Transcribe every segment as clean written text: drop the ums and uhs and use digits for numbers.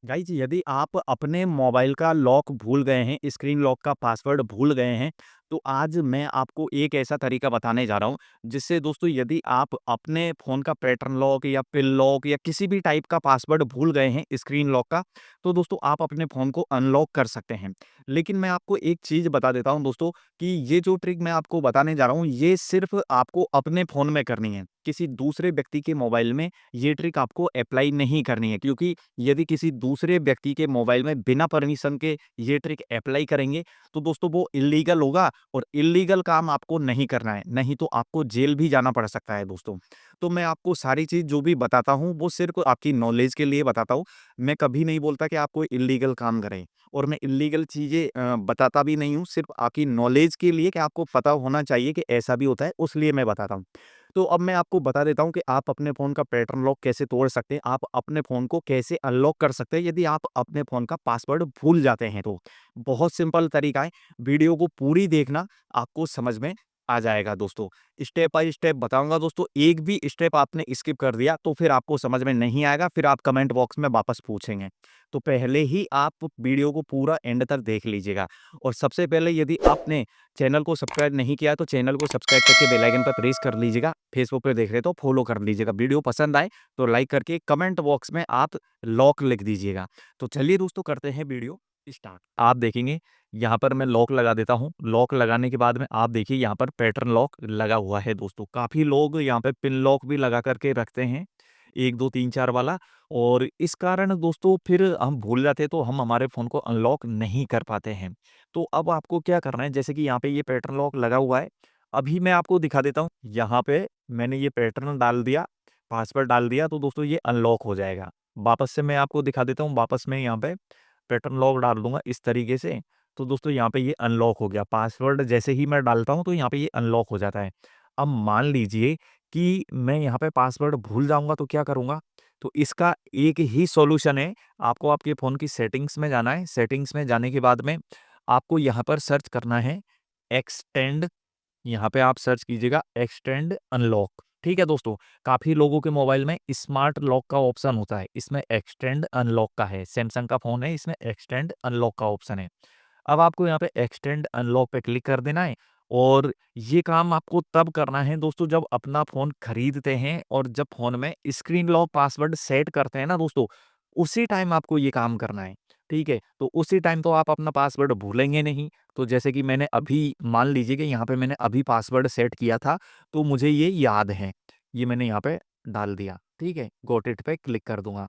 Guys यदि आप अपने मोबाइल का लॉक भूल गए हैं, स्क्रीन लॉक का पासवर्ड भूल गए हैं, तो आज मैं आपको एक ऐसा तरीका बताने जा रहा हूँ, जिससे दोस्तों यदि आप अपने फ़ोन का पैटर्न लॉक या पिन लॉक या किसी भी टाइप का पासवर्ड भूल गए हैं स्क्रीन लॉक का, तो दोस्तों आप अपने फ़ोन को अनलॉक कर सकते हैं। लेकिन मैं आपको एक चीज़ बता देता हूँ दोस्तों कि ये जो ट्रिक मैं आपको बताने जा रहा हूँ, ये सिर्फ़ आपको अपने फ़ोन में करनी है। किसी दूसरे व्यक्ति के मोबाइल में ये ट्रिक आपको अप्लाई नहीं करनी है, क्योंकि यदि किसी दूसरे व्यक्ति के मोबाइल में बिना परमिशन के ये ट्रिक अप्लाई करेंगे तो दोस्तों वो इल्लीगल होगा और इल्लीगल काम आपको नहीं करना है, नहीं तो आपको जेल भी जाना पड़ सकता है दोस्तों। तो मैं आपको सारी चीज़ जो भी बताता हूँ वो सिर्फ़ आपकी नॉलेज के लिए बताता हूँ। मैं कभी नहीं बोलता कि आप कोई इल्लीगल काम करें और मैं इल्लीगल चीज़ें बताता भी नहीं हूँ, सिर्फ़ आपकी नॉलेज के लिए कि आपको पता होना चाहिए कि ऐसा भी होता है, उसलिए मैं बताता हूँ। तो अब मैं आपको बता देता हूँ कि आप अपने फ़ोन का पैटर्न लॉक कैसे तोड़ सकते हैं, आप अपने फ़ोन को कैसे अनलॉक कर सकते हैं यदि आप अपने फ़ोन का पासवर्ड भूल जाते हैं तो। बहुत सिंपल तरीका है, वीडियो को पूरी देखना, आपको समझ में आ जाएगा दोस्तों। स्टेप बाय स्टेप बताऊँगा दोस्तों, एक भी स्टेप आपने स्किप कर दिया तो फिर आपको समझ में नहीं आएगा, फिर आप कमेंट बॉक्स में वापस पूछेंगे। तो पहले ही आप वीडियो को पूरा एंड तक देख लीजिएगा और सबसे पहले यदि आपने चैनल को सब्सक्राइब नहीं किया है तो चैनल को सब्सक्राइब करके बेल आइकन पर प्रेस कर लीजिएगा। फेसबुक पे देख रहे हो तो फॉलो कर लीजिएगा। वीडियो पसंद आए तो लाइक करके कमेंट बॉक्स में आप लॉक लिख दीजिएगा। तो चलिए दोस्तों करते हैं वीडियो स्टार्ट। आप देखेंगे यहाँ पर मैं लॉक लगा देता हूँ। लॉक लगाने के बाद में आप देखिए यहाँ पर पैटर्न लॉक लगा हुआ है दोस्तों। काफ़ी लोग यहाँ पे पिन लॉक भी लगा करके रखते हैं 1, 2, 3, 4 वाला, और इस कारण दोस्तों फिर हम भूल जाते हैं तो हम हमारे फ़ोन को अनलॉक नहीं कर पाते हैं। तो अब आपको क्या करना है, जैसे कि यहाँ पे ये पैटर्न लॉक लगा हुआ है, अभी मैं आपको दिखा देता हूँ। यहाँ पे मैंने ये पैटर्न डाल दिया, पासवर्ड डाल दिया तो दोस्तों ये अनलॉक हो जाएगा। वापस से मैं आपको दिखा देता हूँ, वापस मैं यहाँ पे पैटर्न लॉक डाल दूँगा इस तरीके से, तो दोस्तों यहाँ पे ये अनलॉक हो गया। पासवर्ड जैसे ही मैं डालता हूँ तो यहाँ पे ये अनलॉक हो जाता है। अब मान लीजिए कि मैं यहाँ पे पासवर्ड भूल जाऊँगा तो क्या करूँगा? तो इसका एक ही सॉल्यूशन है, आपको आपके फ़ोन की सेटिंग्स में जाना है। सेटिंग्स में जाने के बाद में आपको यहाँ पर सर्च करना है एक्सटेंड, यहाँ पे आप सर्च कीजिएगा एक्सटेंड अनलॉक। ठीक है दोस्तों, काफ़ी लोगों के मोबाइल में स्मार्ट लॉक का ऑप्शन होता है, इसमें एक्सटेंड अनलॉक का है। सैमसंग का फ़ोन है, इसमें एक्सटेंड अनलॉक का ऑप्शन है। अब आपको यहाँ पे एक्सटेंड अनलॉक पे क्लिक कर देना है और ये काम आपको तब करना है दोस्तों जब अपना फ़ोन खरीदते हैं और जब फ़ोन में स्क्रीन लॉक पासवर्ड सेट करते हैं ना दोस्तों, उसी टाइम आपको ये काम करना है। ठीक है? तो उसी टाइम तो आप अपना पासवर्ड भूलेंगे नहीं। तो जैसे कि मैंने अभी मान लीजिए कि यहाँ पे मैंने अभी पासवर्ड सेट किया था, तो मुझे ये याद है। ये मैंने यहाँ पे डाल दिया। ठीक है? गॉट इट पे क्लिक कर दूँगा।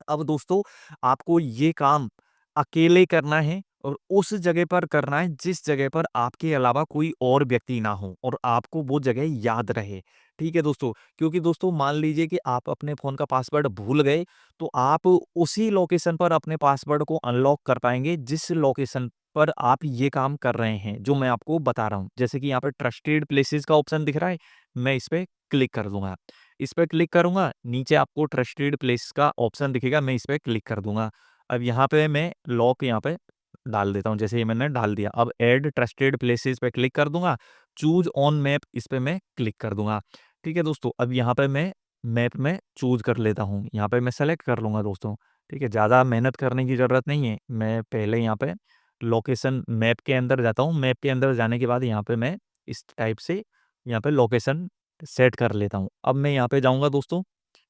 अब दोस्तों आपको ये काम अकेले करना है और उस जगह पर करना है जिस जगह पर आपके अलावा कोई और व्यक्ति ना हो और आपको वो जगह याद रहे। ठीक है दोस्तों? क्योंकि दोस्तों मान लीजिए कि आप अपने फ़ोन का पासवर्ड भूल गए, तो आप उसी लोकेशन पर अपने पासवर्ड को अनलॉक कर पाएँगे जिस लोकेशन पर आप ये काम कर रहे हैं, जो मैं आपको बता रहा हूँ। जैसे कि यहाँ पे ट्रस्टेड प्लेसेस का ऑप्शन दिख रहा है, मैं इस पे क्लिक कर दूँगा। इस पे क्लिक करूँगा, नीचे आपको ट्रस्टेड प्लेस का ऑप्शन दिखेगा, मैं इस पे क्लिक कर दूँगा। अब यहाँ पे मैं लॉक यहाँ पे डाल देता हूँ, जैसे ये मैंने डाल दिया। अब ऐड ट्रस्टेड प्लेसेस पे क्लिक कर दूँगा, चूज़ ऑन मैप इस पे मैं क्लिक कर दूँगा। ठीक है दोस्तों, अब यहाँ पे मैं मैप में चूज़ कर लेता हूँ, यहाँ पे मैं सेलेक्ट कर लूँगा दोस्तों। ठीक है, ज़्यादा मेहनत करने की ज़रूरत नहीं है। मैं पहले यहाँ पे लोकेशन मैप के अंदर जाता हूँ, मैप के अंदर जाने के बाद यहाँ पे मैं इस टाइप से यहाँ पे लोकेशन सेट कर लेता हूँ। अब मैं यहाँ पे जाऊँगा दोस्तों,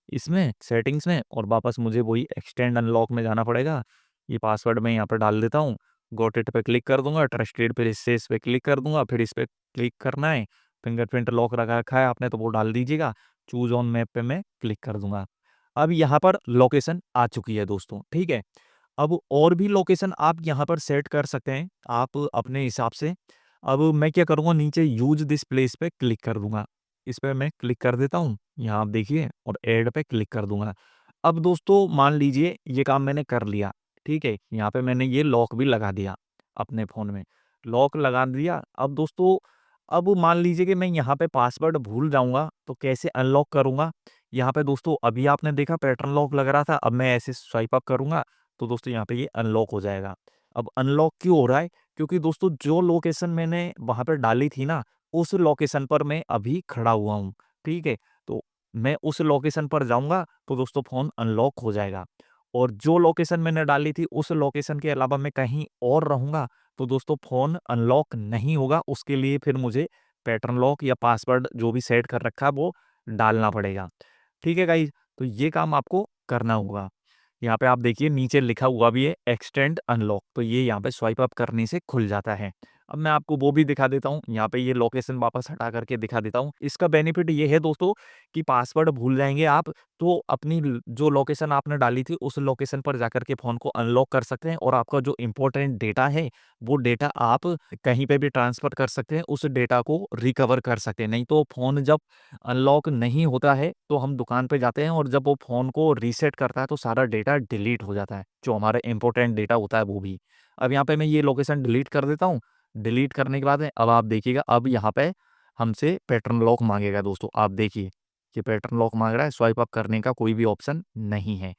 इसमें सेटिंग्स में, और वापस मुझे वही एक्सटेंड अनलॉक में जाना पड़ेगा। ये पासवर्ड मैं यहाँ पे डाल देता हूँ, गॉट इट पे क्लिक कर दूँगा, ट्रस्टेड प्लेसेस पे क्लिक कर दूँगा, फिर इस पे क्लिक करना है। फिंगरप्रिंट लॉक लगा रखा है आपने तो वो डाल दीजिएगा, चूज़ ऑन मैप पे मैं क्लिक कर दूँगा। अब यहाँ पर लोकेशन आ चुकी है दोस्तों, ठीक है? अब और भी लोकेशन आप यहाँ पर सेट कर सकते हैं, आप अपने हिसाब से। अब मैं क्या करूँगा, नीचे यूज़ दिस प्लेस पे क्लिक कर दूँगा। इस पे मैं क्लिक कर देता हूँ, यहाँ आप देखिए, और ऐड पे क्लिक कर दूँगा। अब दोस्तों मान लीजिए ये काम मैंने कर लिया, ठीक है? यहाँ पे मैंने ये लॉक भी लगा दिया अपने फ़ोन में। लॉक लगा दिया, अब दोस्तों अब मान लीजिए कि मैं यहाँ पे पासवर्ड भूल जाऊँगा, तो कैसे अनलॉक करूँगा? यहाँ पे दोस्तों अभी आपने देखा पैटर्न लॉक लग रहा था, अब मैं ऐसे स्वाइप अप करूँगा, तो दोस्तों यहाँ पे ये अनलॉक हो जाएगा। अब अनलॉक क्यों हो रहा है? क्योंकि दोस्तों जो लोकेशन मैंने वहाँ पे डाली थी ना, उस लोकेशन पर मैं अभी खड़ा हुआ हूँ, ठीक है? तो मैं उस लोकेशन पर जाऊँगा तो दोस्तों फ़ोन अनलॉक हो जाएगा। और जो लोकेशन मैंने डाली थी उस लोकेशन के अलावा मैं कहीं और रहूँगा, तो दोस्तों फ़ोन अनलॉक नहीं होगा। उसके लिए फिर मुझे पैटर्न लॉक या पासवर्ड जो भी सेट कर रखा है वो डालना पड़ेगा। ठीक है गाइज़? तो ये काम आपको करना होगा। यहाँ पे आप देखिए नीचे लिखा हुआ भी है एक्सटेंड अनलॉक, तो ये यहाँ पे स्वाइप अप करने से खुल जाता है। अब मैं आपको वो भी दिखा देता हूँ, यहाँ पे ये लोकेशन वापस हटा करके दिखा देता हूँ। इसका बेनिफिट ये है दोस्तों कि पासवर्ड भूल जाएँगे आप, तो अपनी ल जो लोकेशन आपने डाली थी उस लोकेशन पर जाकर के फ़ोन को अनलॉक कर सकते हैं और आपका जो इम्पोर्टेंट डेटा है, वो डेटा आप कहीं पे भी ट्रांसफ़र कर सकते हैं, उस डेटा को रिकवर कर सकते हैं। नहीं तो फ़ोन जब अनलॉक नहीं होता है, तो हम दुकान पे जाते हैं और जब वो फ़ोन को रीसेट करता है, तो सारा डेटा डिलीट हो जाता है, जो हमारा इम्पोर्टेंट डेटा होता है वो भी। अब यहाँ पे मैं ये लोकेशन डिलीट कर देता हूँ, डिलीट करने के बाद में अब आप देखिएगा अब यहाँ पे हमसे पैटर्न लॉक माँगेगा दोस्तों, आप देखिए, ये पैटर्न लॉक माँग रहा है, स्वाइप अप करने का कोई भी ऑप्शन नहीं है।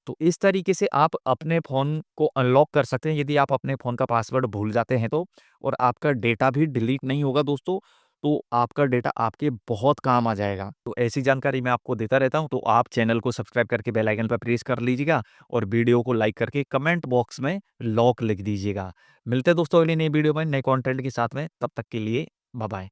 तो इस तरीके से आप अपने फ़ोन को अनलॉक कर सकते हैं यदि आप अपने फ़ोन का पासवर्ड भूल जाते हैं तो और आपका डेटा भी डिलीट नहीं होगा दोस्तों, तो आपका डेटा आपके बहुत काम आ जाएगा। तो ऐसी जानकारी मैं आपको देता रहता हूँ, तो आप चैनल को सब्सक्राइब करके बेल आइकन पर प्रेस कर लीजिएगा और वीडियो को लाइक करके कमेंट बॉक्स में लॉक लिख दीजिएगा। मिलते हैं दोस्तों अगली नई वीडियो में नए कंटेंट के साथ में, तब तक के लिए बाय बाय।